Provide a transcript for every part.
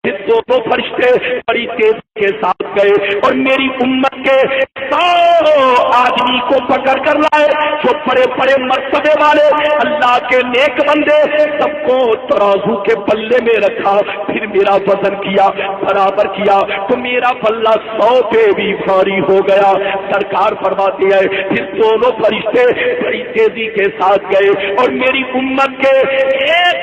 پھر دونوں فرشتے بڑی تیزی کے ساتھ گئے اور میری امت کے 100 آدمی کو پکڑ کر لائے جو بڑے بڑے مرتبے والے اللہ کے نیک بندے، سب کو ترازو کے پلے میں رکھا، پھر میرا وزن کیا، برابر کیا تو میرا پلہ 100 پہ بھی بھاری ہو گیا۔ سرکار فرماتے ہیں پھر دونوں فرشتے بڑی تیزی کے ساتھ گئے اور میری امت کے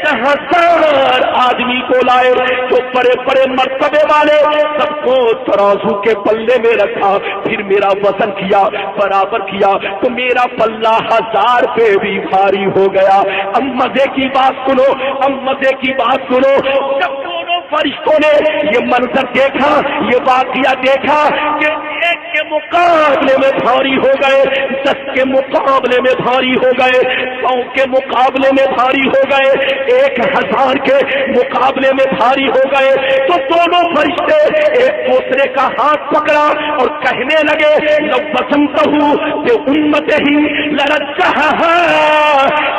1000 آدمی کو لائے جو بڑے بڑے مرتبے والے، سب کو ترازو کے پلے میں رکھا، پھر میرا وزن کیا، برابر کیا تو میرا پلہ 1000 پہ بھی بھاری ہو گیا۔ اب مزے کی بات سنو، اب مزے کی بات سنو، جب دونوں فرشتوں نے یہ منظر دیکھا، یہ واقعہ دیکھا کہ ایک کے مقابلے میں بھاری ہو گئے، 10 کے مقابلے میں بھاری ہو گئے، 100 کے مقابلے میں بھاری ہو گئے، 1000 کے مقابلے میں بھاری ہو گئے، تو دونوں فرشتے ایک دوسرے کا ہاتھ پکڑا اور کہنے لگے لو بسمتہو کہ امت ہی لرجہہا،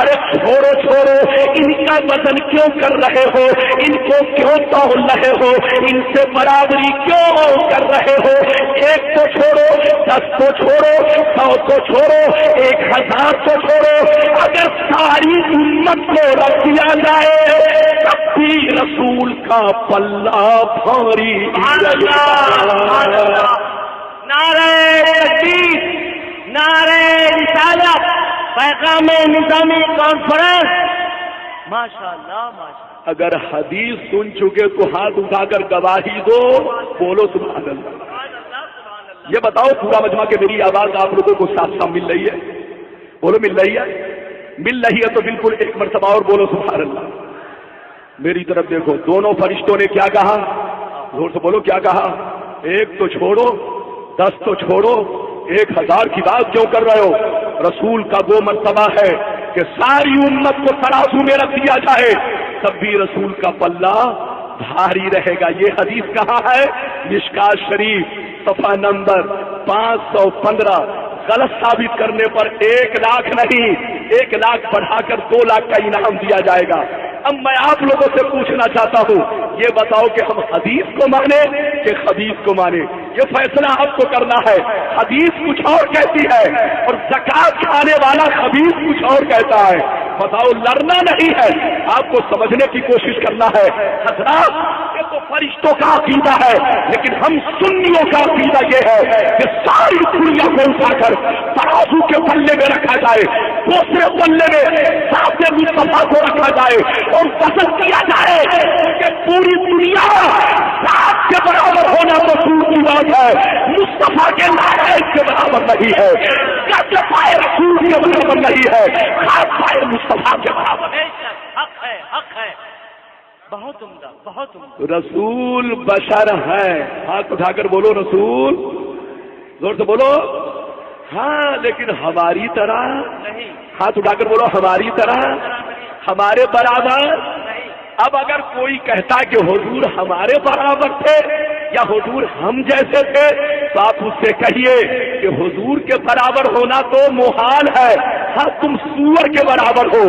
ارے چھوڑو چھوڑو، ان کا وزن کیوں کر رہے ہو، ان کو کیوں تول رہے ہو، ان سے برابری کیوں کر رہے ہو، 1 کو چھوڑو، 10 کو چھوڑو، 100 کو چھوڑو، 1000 کو چھوڑو، اگر ساری امت کو رکھ دیا جائے تب بھی رسول کا پلہ بھاری۔ نعرہ تکبیر، نعرہ رسالت، پیغام نظامی کانفرنس، ماشاءاللہ ماشاءاللہ۔ اگر حدیث سن چکے تو ہاتھ اٹھا کر گواہی دو، بولو سبحان اللہ۔ یہ بتاؤ پورا مجمع کہ میری آواز آپ لوگوں کو صاف صاف مل رہی ہے؟ بولو مل رہی ہے؟ مل رہی ہے تو بالکل ایک مرتبہ اور بولو سبحان اللہ۔ میری طرف دیکھو، دونوں فرشتوں نے کیا کہا؟ زور سے بولو کیا کہا؟ 1 تو چھوڑو، 10 تو چھوڑو، 1000 کی بات کیوں کر رہے ہو؟ رسول کا وہ مرتبہ ہے کہ ساری امت کو ترازو میں رکھ دیا جائے تب بھی رسول کا پلہ بھاری رہے گا۔ یہ حدیث کہاں ہے؟ مشکات شریف صفحہ نمبر 515۔ غلط ثابت کرنے پر 1 لاکھ نہیں، 1 لاکھ بڑھا کر 2 لاکھ کا انعام دیا جائے گا۔ اب میں آپ لوگوں سے پوچھنا چاہتا ہوں، یہ بتاؤ کہ ہم حدیث کو مانے کہ حدیث کو مانے؟ یہ فیصلہ آپ کو کرنا ہے۔ حدیث کچھ اور کہتی ہے اور زکات کھانے والا حدیث کچھ اور کہتا ہے۔ بتاؤ، لڑنا نہیں ہے، آپ کو سمجھنے کی کوشش کرنا ہے۔ حضرات، یہ تو فرشتوں کا عقیدہ ہے، لیکن ہم سنیوں کا عقیدہ یہ ہے کہ ساری دنیا کو اٹھا کر ترازو کے پلے میں رکھا جائے، دوسرے پلے میں ساتھ مصطفیٰ کو رکھا جائے اور وزن کیا جائے کہ پوری دنیا ساتھ کے برابر ہونا تو دور کی بات ہے، مصطفیٰ کے نائب کے برابر نہیں ہے، قد پائے رسول کے برابر نہیں ہے، ہاتھ پائے مصطفیٰ کے برابر ہے۔ حق ہے، حق ہے، بہت عمدہ، بہت عمدہ۔ رسول بشر ہے، ہاتھ اٹھا کر بولو رسول، زور سے بولو۔ ہاں لیکن ہماری طرح نہیں، ہاتھ اٹھا کر بولو، ہماری طرح، ہمارے برابر۔ اب اگر کوئی کہتا ہے کہ حضور ہمارے برابر تھے یا حضور ہم جیسے تھے تو آپ اس سے کہیے کہ حضور کے برابر ہونا تو محال ہے۔ ہاں تم سور کے برابر ہو،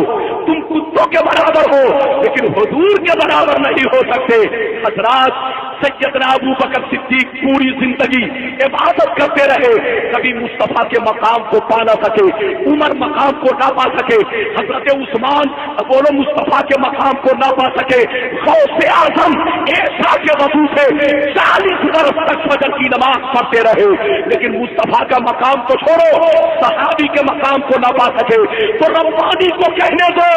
تم کتوں کے برابر ہو، لیکن حضور کے برابر نہیں ہو سکتے۔ حضرات، سیدنا ابو بکر صدیق پوری زندگی عبادت کرتے رہے، کبھی مصطفیٰ کے مقام کو پا نہ سکے، عمر مقام کو نہ پا سکے، حضرت عثمان بولو مصطفیٰ کے مقام کو نہ پا سکے، غوث اعظم عیسیٰ کے وضو سے 40 برس تک فجر کی نماز پڑھتے رہے، لیکن مصطفیٰ کا مقام تو چھوڑو، صحابی کے مقام کو نہ پا سکے۔ تو ربانی کو کہنے دو،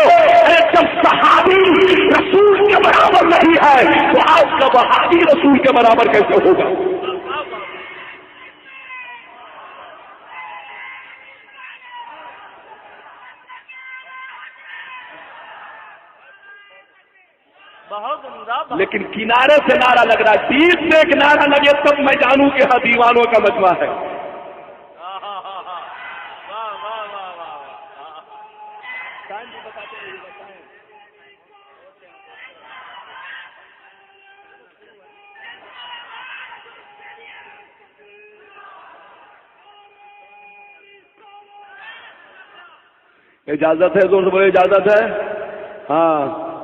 جب صحابی رسول کے برابر نہیں ہے تو آج کا وہابی رسول کے برابر کیسے ہوگا؟ بہت عمدہ۔ لیکن کنارے سے نعرہ لگ رہا ہے، بیچ سے ایک نعرہ لگے تب میں جانوں کہ ہاں دیوانوں کا مجمع ہے۔ اجازت ہے؟ زور سے بولے اجازت ہے؟ ہاں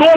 2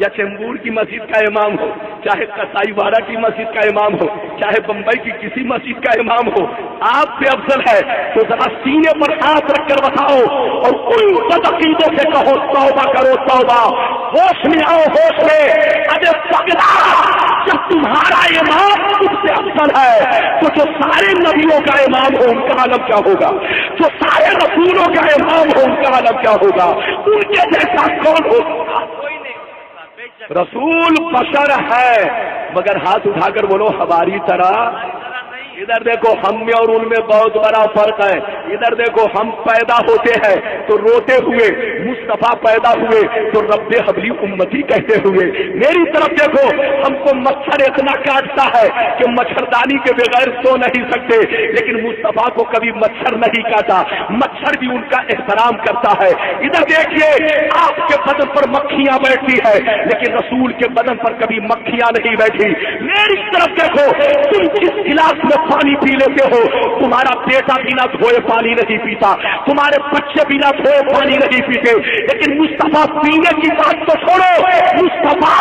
یا چیمبور کی مسجد کا امام ہو، چاہے کسائی واڑہ کی مسجد کا امام ہو، چاہے بمبئی کی کسی مسجد کا امام ہو، آپ سے افضل ہے تو ذرا سینے پر ہاتھ رکھ کر بتاؤ اور ان بدعقیدوں سے کہو توبہ کرو توبہ، ہوش میں آؤ ہوش میں۔ ارے پگلا، جب تمہارا امام تم سے افضل ہے تو جو سارے نبیوں کا امام ہو ان کا عالم کیا ہوگا، جو سارے رسولوں کا امام ہو ان کا عالم کیا ہوگا، ان کے جیسا کون ہوگا؟ کوئی نہیں ہو سکتا، بے شک رسول بشر ہے، مگر ہاتھ اٹھا کر بولو ہماری طرح۔ ادھر دیکھو ہم میں اور ان میں بہت بڑا فرق ہے۔ ادھر دیکھو ہم پیدا ہوتے ہیں تو روتے ہوئے، مصطفیٰ پیدا ہوئے تو رب حبلی امتی کہتے ہوئے۔ میری طرف دیکھو، ہم کو مچھر اتنا کاٹتا ہے کہ مچھردانی کے بغیر سو نہیں سکتے، لیکن مصطفیٰ کو کبھی مچھر نہیں کاٹا، مچھر بھی ان کا احترام کرتا ہے۔ ادھر دیکھیے، آپ کے بدن پر مکھیاں بیٹھتی ہے لیکن رسول کے بدن پر کبھی مکھیاں نہیں بیٹھی۔ میری طرف دیکھو، تم جس گلاس میں پانی پی لیتے ہو، تمہارا بیٹا بنا دھوئے پانی نہیں پیتا، تمہارے بچے بنا دھوئے پانی نہیں پیتے، لیکن مصطفیٰ پینے کی بات تو چھوڑو، مصطفیٰ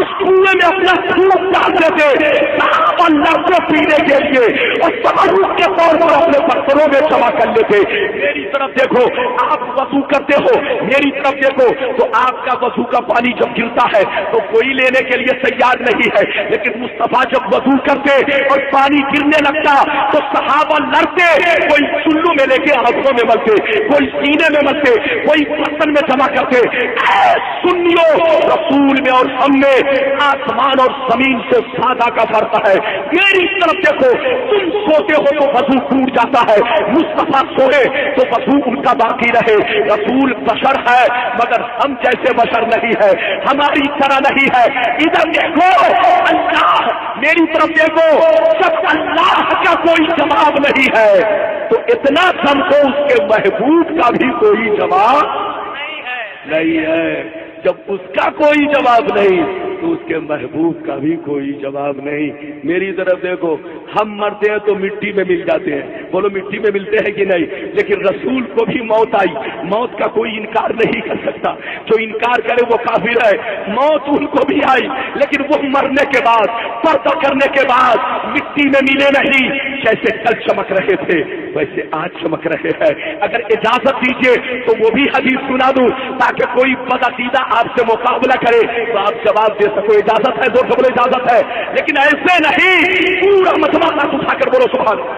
اس کنویں میں اپنا خون ڈال دیتے صحابہ لڑکوں پینے کے لیے اور تبرک کے طور پر اپنے برتنوں میں جمع کر لیتے۔ میری طرف دیکھو، آپ وضو کرتے ہو، میری طرف دیکھو تو آپ کا وضو کا پانی جب گرتا ہے تو کوئی لینے کے لیے تیار نہیں ہے، لیکن مصطفیٰ جب وضو کرتے اور پانی گرنے لگتا تو صحابہ لڑتے، کوئی چلو میں لے کے آنکھوں میں ملتے، کوئی سینے میں ملتے، کوئی برتن میں جمع کرتے۔ اے سنیو، رسول میں اور ہم میں آسمان اور زمین سے سادہ کا فرق ہے۔ میری طرف دیکھو، تم سوتے ہو تو وضو ٹوٹ جاتا ہے، مصطفیٰ سوئے تو وضو ان کا باقی رہے۔ رسول بشر ہے مگر ہم جیسے بشر نہیں ہے، ہماری طرح نہیں ہے۔ ادھر دیکھو، اللہ میری طرف دیکھو، جب اللہ کا کوئی جواب نہیں ہے تو اتنا سمجھو اس کے محبوب کا بھی کوئی جواب نہیں ہے۔ جب اس کا کوئی جواب نہیں تو اس کے محبوب کا بھی کوئی جواب نہیں۔ میری طرف دیکھو، ہم مرتے ہیں تو مٹی میں مل جاتے ہیں، بولو مٹی میں ملتے ہیں کہ نہیں؟ لیکن رسول کو بھی موت آئی، موت کا کوئی انکار نہیں کر سکتا، جو انکار کرے وہ کافر ہے۔ موت ان کو بھی آئی لیکن وہ مرنے کے بعد، پردہ کرنے کے بعد مٹی میں ملے نہیں، جیسے کل چمک رہے تھے ویسے آج چمک رہے ہیں۔ اگر اجازت دیجیے تو وہ بھی حدیث سنا دوں تاکہ کوئی بدعقیدہ آپ سے مقابلہ کرے تو آپ جواب دے سکو۔ اجازت ہے؟ دو بولو اجازت ہے، لیکن ایسے نہیں، پورا مجمع ہاتھ اٹھا کر بولو سبحان اللہ،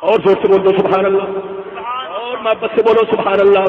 اور زور سے بول دو سبحان اللہ، اور محبت سے بولو سبحان اللہ۔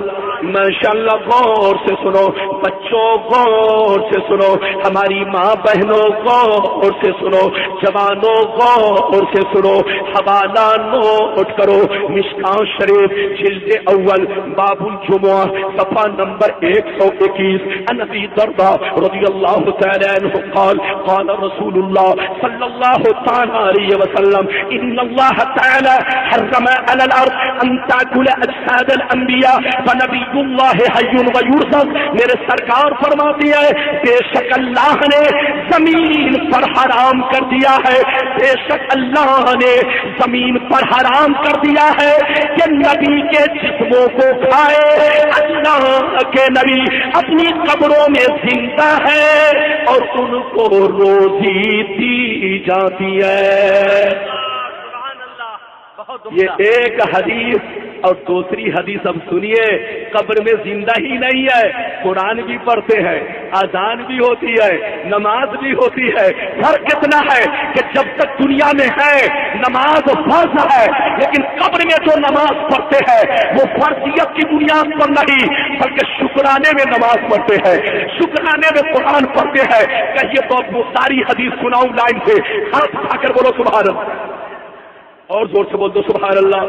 ماشاءاللہ، غور سے سنو بچوں، غور سے سنو ہماری ماں بہنوں، غور سے سنو جوانوں، غور سے سنو، حوالہ نوٹ کرو، مشکاہ شریف جلد اول باب الجمعہ صفحہ نمبر 121۔ عن ابی درداء رضی اللہ تعالی عنہ قال قال رسول اللہ صلی اللہ تعالی علیہ وسلم ان اللہ تعالی حرم علی الارض ان تاکل اجساد الانبیاء فنبی اللہ حی و یرزق۔ میرے سرکار فرماتی ہے، بے شک اللہ نے زمین پر حرام کر دیا ہے، بے شک اللہ نے زمین پر حرام کر دیا ہے کہ نبی کے جسموں کو کھائے۔ اللہ کے نبی اپنی قبروں میں زندہ ہے اور ان کو روزی دی جاتی ہے۔ یہ ایک حدیث اور دوسری حدیث اب سنیے، قبر میں زندہ ہی نہیں ہے، قرآن بھی پڑھتے ہیں، اذان بھی ہوتی ہے، نماز بھی ہوتی ہے۔ فرق اتنا ہے کہ جب تک دنیا میں ہے نماز فرض ہے، لیکن قبر میں جو نماز پڑھتے ہیں وہ فرضیت کی بنیاد پر نہیں بلکہ شکرانے میں نماز پڑھتے ہیں، شکرانے میں قرآن پڑھتے ہیں۔ کہیے تو اب وہ ساری حدیث سناؤں لائن سے، ہاتھ اٹھا کر بولو سبحان اللہ، اور زور سے بول دو سبحان اللہ۔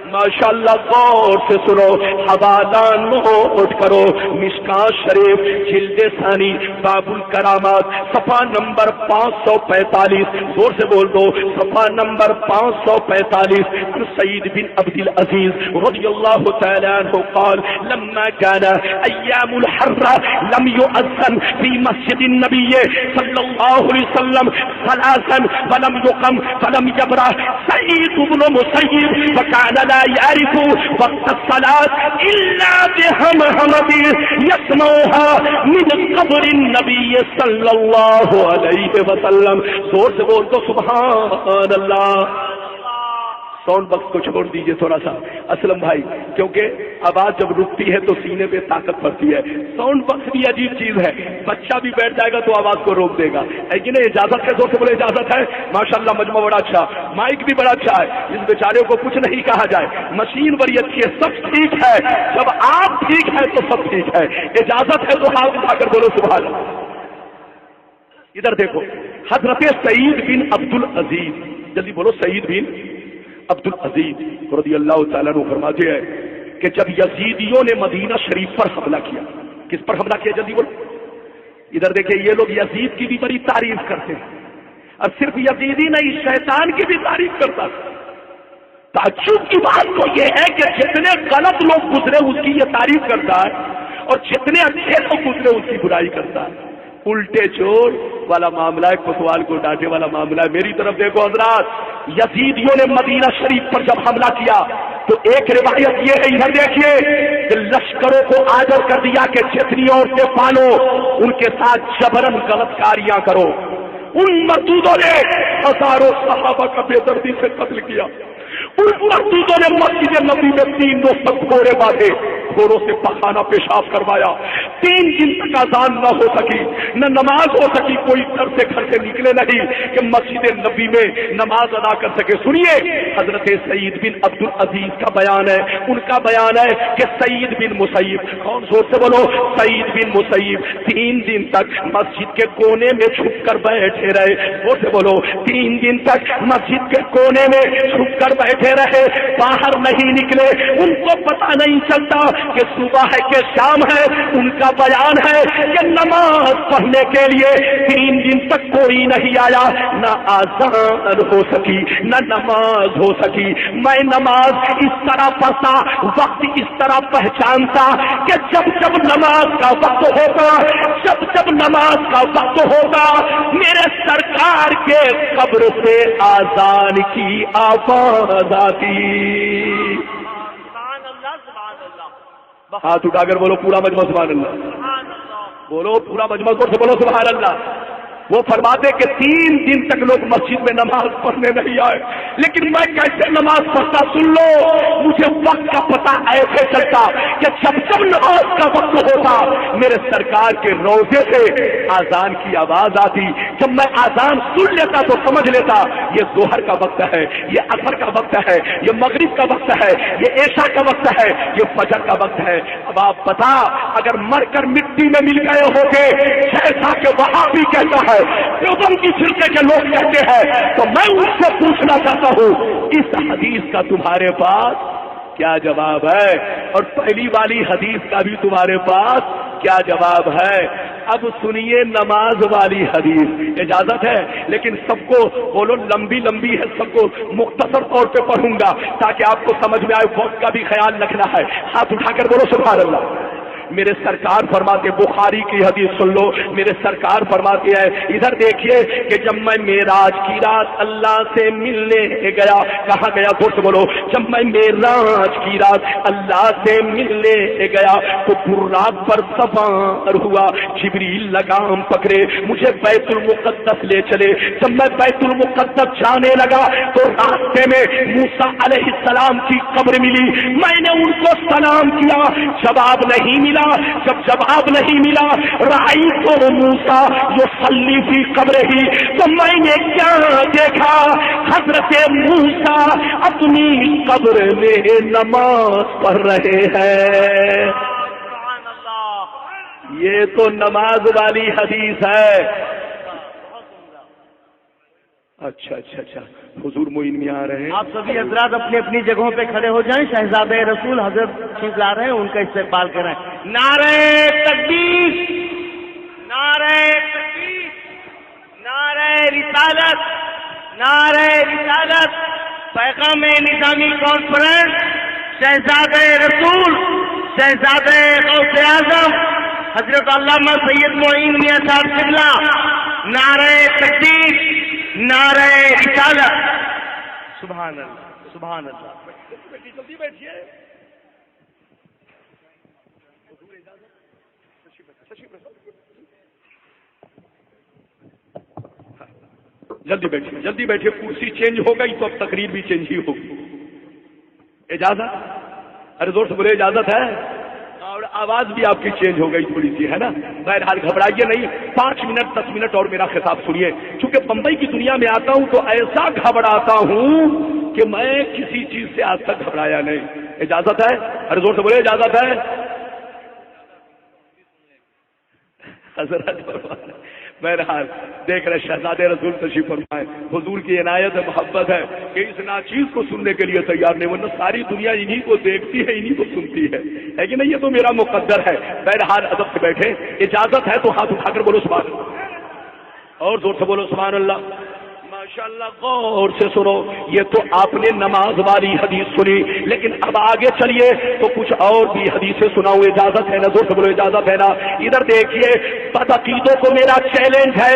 ماشاءاللہ، غور سے سنو، حوالہ نوٹ کرو، مشکاہ شریف جلد ثانی باب الکرامات صفحہ نمبر 545، زور سے بول دو صفحہ نمبر 545۔ سعید بن عبد العزیز رضی اللہ تعالی عنہ قال لما كان ایام الحر لم يؤذن في مسجد النبي صلی اللہ علیہ وسلم ثلاثا فلم يقم فلم يبرح سعید بن مسیب فكان لا يعرف وقت الصلاة إلا بهمهمة يسمعها من قبر النبي صلی اللہ علیہ وسلم. زور سے بول دو سبحان اللہ. ساؤنڈ باکس کو چھوڑ دیجئے تھوڑا سا اسلم بھائی، کیونکہ آواز جب رکتی ہے تو سینے پہ طاقت پڑتی ہے. ساؤنڈ باکس بھی عجیب چیز ہے، بچہ بھی بیٹھ جائے گا تو آواز کو روک دے گا. لیکن اجازت ہے، زور سے بولے اجازت ہے. ماشاءاللہ مجمع بڑا اچھا، مائک بھی بڑا اچھا ہے، اس بیچارے کو کچھ نہیں کہا جائے. مشین بڑی اچھی ہے، سب ٹھیک ہے. جب آپ ٹھیک ہے تو سب ٹھیک ہے. اجازت ہے تو ہاتھ اٹھا کر بولو سبحان اللہ. ادھر دیکھو، حضرت سعید بن عبد العزیز، جلدی بولو، سعید بن عبد العزیز رضی اللہ تعالیٰ عنہ فرماتے ہیں کہ جب یزیدیوں نے مدینہ شریف پر حملہ کیا. کس پر حملہ کیا؟ جلدی بولو. ادھر دیکھیں، یہ لوگ یزید کی بھی بڑی تعریف کرتے ہیں، اور صرف یزیدی نہیں، شیطان کی بھی تعریف کرتا ہے. تعجب کی بات تو یہ ہے کہ جتنے غلط لوگ گزرے اس کی یہ تعریف کرتا ہے، اور جتنے اچھے لوگ گزرے اس کی برائی کرتا ہے. الٹے چور والا معاملہ ہے، کوتوال کو ڈانٹے والا معاملہ ہے. میری طرف دیکھو حضرات، یزیدیوں نے مدینہ شریف پر جب حملہ کیا تو ایک روایت یہ ہے، ادھر دیکھیے، کہ لشکروں کو آجر کر دیا کہ جتنی عورتیں پالو ان کے ساتھ جبرن غلط کاریاں کرو. ان مردودوں نے ہزاروں صحابہ کا بے دردی سے قتل کیا. ان مردودوں نے مسجد نبی میں 3 روز تک گھوڑے باندھے، گھوڑوں سے پخانہ پیشاب کروایا. 3 دن تک اذان نہ ہو سکی، نہ نماز ہو سکی. کوئی گھر سے نکلے نہیں کہ مسجد نبی میں نماز ادا کر سکے. سنیے، حضرت سعید بن عبد العزیز کا بیان ہے، ان کا بیان ہے کہ سعید بن مسیب، کون؟ زور سے بولو، سعید بن مسیب 3 دن تک مسجد کے کونے میں چھپ کر بیٹھے رہے. زور سے بولو، 3 دن تک مسجد کے کونے میں چھپ کر بیٹھے رہے، باہر نہیں نکلے. ان کو پتہ نہیں چلتا کہ صبح ہے کہ شام ہے. ان کا بیان ہے کہ نماز پڑھنے کے لیے 3 دن تک کوئی نہیں آیا، نہ آذان ہو سکی نہ نماز ہو سکی. میں نماز اس طرح پڑھتا، وقت اس طرح پہچانتا کہ جب جب نماز کا وقت ہوگا، جب نماز کا وقت ہوگا، میرے سرکار کے قبر سے آذان کی آواز آتی. ہاتھ اٹھا کر بولو پورا مجمع سبحان اللہ. بولو پورا مجمع سے بولو سبحان اللہ. وہ فرماتے کہ 3 دن تک لوگ مسجد میں نماز پڑھنے نہیں آئے، لیکن میں کیسے نماز پڑھتا؟ سن لو، مجھے وقت کا پتہ ایسے چلتا کہ جب نماز کا وقت ہوتا میرے سرکار کے روضے سے آذان کی آواز آتی. جب میں آذان سن لیتا تو سمجھ لیتا یہ ظہر کا وقت ہے، یہ عصر کا وقت ہے، یہ مغرب کا وقت ہے، یہ عشاء کا وقت ہے، یہ فجر کا وقت ہے. اب آپ بتا، اگر مر کر مٹی میں مل گئے ہوگے جیسا کہ وہاں بھی کہتا ہے، دیوبند کی فرقے کے لوگ کہتے ہیں، تو میں ان سے پوچھنا چاہتا ہوں اس حدیث کا تمہارے پاس کیا جواب ہے؟ اور پہلی والی حدیث کا بھی تمہارے پاس کیا جواب ہے؟ اب سنیے نماز والی حدیث. اجازت ہے لیکن سب کو بولو، لمبی ہے، سب کو مختصر طور پہ پڑھوں گا تاکہ آپ کو سمجھ میں آئے. وقت کا بھی خیال رکھنا ہے. ہاتھ اٹھا کر بولو سبحان اللہ. میرے سرکار فرماتے، بخاری کی حدیث سن لو، میرے سرکار فرماتے ہیں، ادھر دیکھیے کہ جب میں معراج کی رات اللہ سے ملنے گیا، کہاں گیا؟ بول بولو، جب میں معراج کی رات اللہ سے ملنے گیا تو براق پر سوار ہوا، جبریل لگام پکڑے مجھے بیت المقدس لے چلے. جب میں بیت المقدس جانے لگا تو راستے میں موسیٰ علیہ السلام کی قبر ملی. میں نے ان کو سلام کیا، جواب نہیں ملا. جب جواب نہیں ملا، رأیت موسیٰ یصلی فی قبرہ، تو میں نے کیا دیکھا؟ حضرت موسیٰ اپنی قبر میں نماز پڑھ رہے ہیں. یہ تو نماز والی حدیث ہے. اچھا حضور معین میں آ رہے ہیں. آپ سبھی حضرات اپنی اپنی جگہوں پہ کھڑے ہو جائیں. شہزادہ رسول حضرت تشریف لا رہے ہیں، ان کا استقبال کریں. نعرہ تکبیر، نعرہ تکبیر، نعرہ رسالت، نعرہ رسالت. پیغام نظامی کانفرنس، شہزادہ رسول، شہزادہ غوث اعظم حضرت علامہ سید معین میاں صاحب قبلہ. نعرہ تکبیر، نعرہ رسالت. سبحان اللہ، سبحان اللہ. جلدی بیٹھیے. جلدی بیٹھیے, جلدی بیٹھیے. کرسی چینج ہو گئی تو اب تقریر بھی چینج ہی ہوگی. اجازت؟ ارے زور سے بولے اجازت ہے. اور آواز بھی آپ کی چینج ہو گئی تھوڑی سی, ہے نا. بہرحال گھبرائیے نہیں, 5 منٹ 10 منٹ اور میرا خطاب سنیے. چونکہ بمبئی کی دنیا میں آتا ہوں تو ایسا گھبراتا ہوں کہ میں کسی چیز سے آج تک گھبرایا نہیں. اجازت ہے؟ ارے زور سے بولے اجازت ہے. حضرت بہرحال دیکھ رہے شہزادے رسول تشریف فرمائے. حضور کی عنایت محبت ہے کہ اس ناچیز کو سننے کے لیے تیار نہیں, ورنہ ساری دنیا انہی کو دیکھتی ہے, انہی کو سنتی ہے کہ نہیں. یہ تو میرا مقدر ہے. بہرحال ادب سے بیٹھے. اجازت ہے تو ہاتھ اٹھا کر بولو سبحان اللہ, اور زور سے بولو سبحان اللہ. ماشاءاللہ غور سے سنو. یہ تو آپ نے نماز والی حدیث سنی, لیکن اب آگے چلیے تو کچھ اور بھی حدیثیں سناؤں. اجازت ہے نا؟ زور سے بولو اجازت ہے نا. ادھر دیکھیے, بدعقیدوں کو میرا چیلنج ہے,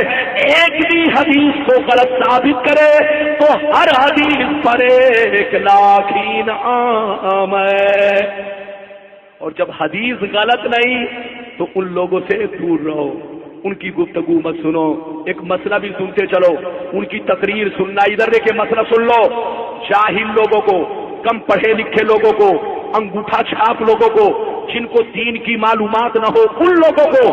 ایک بھی حدیث کو غلط ثابت کرے تو ہر حدیث پر 1 لاکھ انعام ہے. اور جب حدیث غلط نہیں تو ان لوگوں سے دور رہو, ان کی گفتگو مت سنو. ایک مسئلہ بھی سنتے چلو, ان کی تقریر سننا. ادھر دیکھیں مسئلہ سن لو. جاہل لوگوں کو, کم پڑھے لکھے لوگوں کو, انگوٹھا چھاپ لوگوں کو, جن کو دین کی معلومات نہ ہو, ان لوگوں کو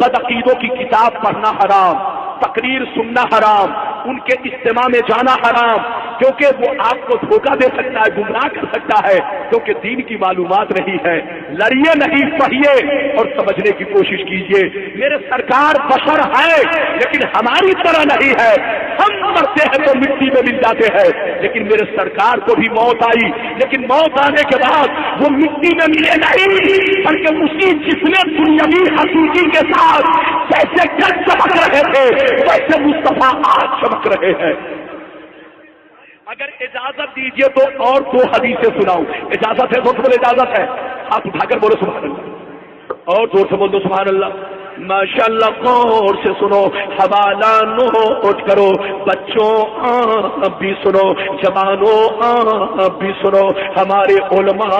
بدعقیدوں کی کتاب پڑھنا حرام, تقریر سننا حرام, ان کے اجتماع میں جانا حرام, کیونکہ وہ آپ کو دھوکہ دے سکتا ہے, گمراہ کر سکتا ہے, کیونکہ دین کی معلومات نہیں ہے. لڑیے نہیں, پڑھیے اور سمجھنے کی کوشش کیجیے. میرے سرکار بشر ہے لیکن ہماری طرح نہیں ہے. ہم مرتے ہیں تو مٹی میں مل جاتے ہیں, لیکن میرے سرکار کو بھی موت آئی, لیکن موت آنے کے بعد وہ مٹی میں ملے نہیں, بلکہ اسی جس نے دنیاوی حقیقی کے ساتھ جیسے کل چمک رہے تھے ویسے مصطفیٰ آج چمک رہے ہیں. اگر اجازت دیجیے تو اور 2 حدیثیں سناؤں. اجازت ہے؟ زور سے بولو اجازت ہے. ہاتھ اٹھا کر بولو سبحان اللہ, اور زور سے بول دو سبحان اللہ. ماشاءاللہ غور سے سنو. حوالہ نو اٹھ کرو. بچوں آپ بھی سنو, جوانوں آپ بھی سنو, ہمارے علماء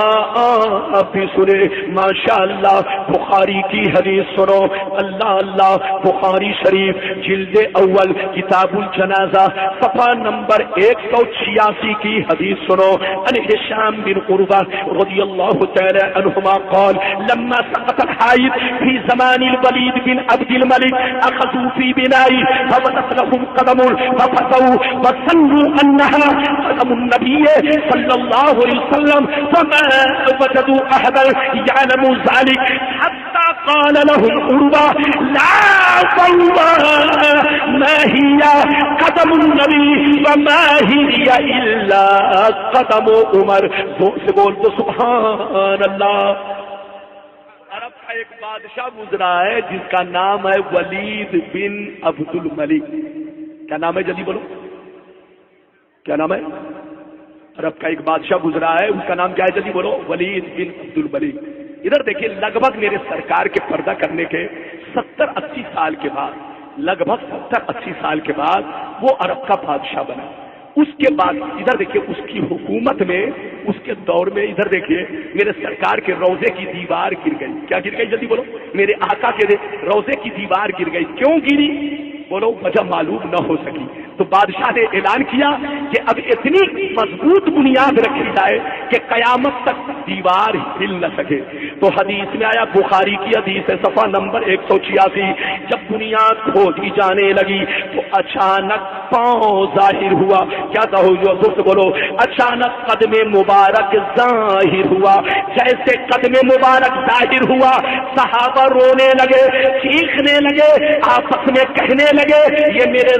آپ بھی سنے. ماشاءاللہ بخاری کی حدیث سنو. اللہ اللہ, بخاری شریف جلد اول کتاب الجنازہ صفحہ نمبر 186 کی حدیث سنو. عن ہشام بن عروہ رضی اللہ تعالی عنہما قال لما سقط الحائض في زمان الوليد بن عبد الملك اخذوا في بنائه فبدت لهم قدم ففتوا وظنوا انها قدم النبي صلى الله عليه وسلم فما وجدوا احدا يعلم ذلك حتى قال لهم عروة لا والله ما هي قدم النبي وما هي الا قدم عمر. سے بول تو سبحان اللہ. عرب کا ایک بادشاہ گزرا ہے جس کا نام ہے ولید بن عبد الملک. کیا نام ہے؟ جلدی بولو کیا نام ہے؟ عرب کا ایک بادشاہ گزرا ہے, اس کا نام کیا ہے؟ جلدی بولو. ولید بن عبد الملک. ادھر دیکھیے, لگ بھگ میرے سرکار کے پردہ کرنے کے 70-80 سال کے بعد, لگ بھگ 70-80 سال کے بعد وہ عرب کا بادشاہ بنا. اس کے بعد ادھر دیکھیے اس کی حکومت میں, اس کے دور میں ادھر دیکھیے میرے سرکار کے روضے کی دیوار گر گئی. کیا گر گئی؟ جلدی بولو. میرے آقا کے روضے کی دیوار گر گئی. کیوں گری؟ بولو وجہ معلوم نہ ہو سکی. تو بادشاہ نے اعلان کیا کہ اب اتنی مضبوط بنیاد رکھی جائے کہ قیامت تک دیوار ہل نہ سکے. تو حدیث میں آیا, بخاری کی حدیث ہے صفحہ نمبر 186, جب بنیاد کھودی جانے لگی تو اچانک پاؤں ظاہر ہوا. کیا تھا؟ زور سے بولو. اچانک قدم مبارک ظاہر ہوا. جیسے قدم مبارک ظاہر ہوا صحابہ رونے لگے, چیخنے لگے, آپس میں کہنے لگے یہ میرے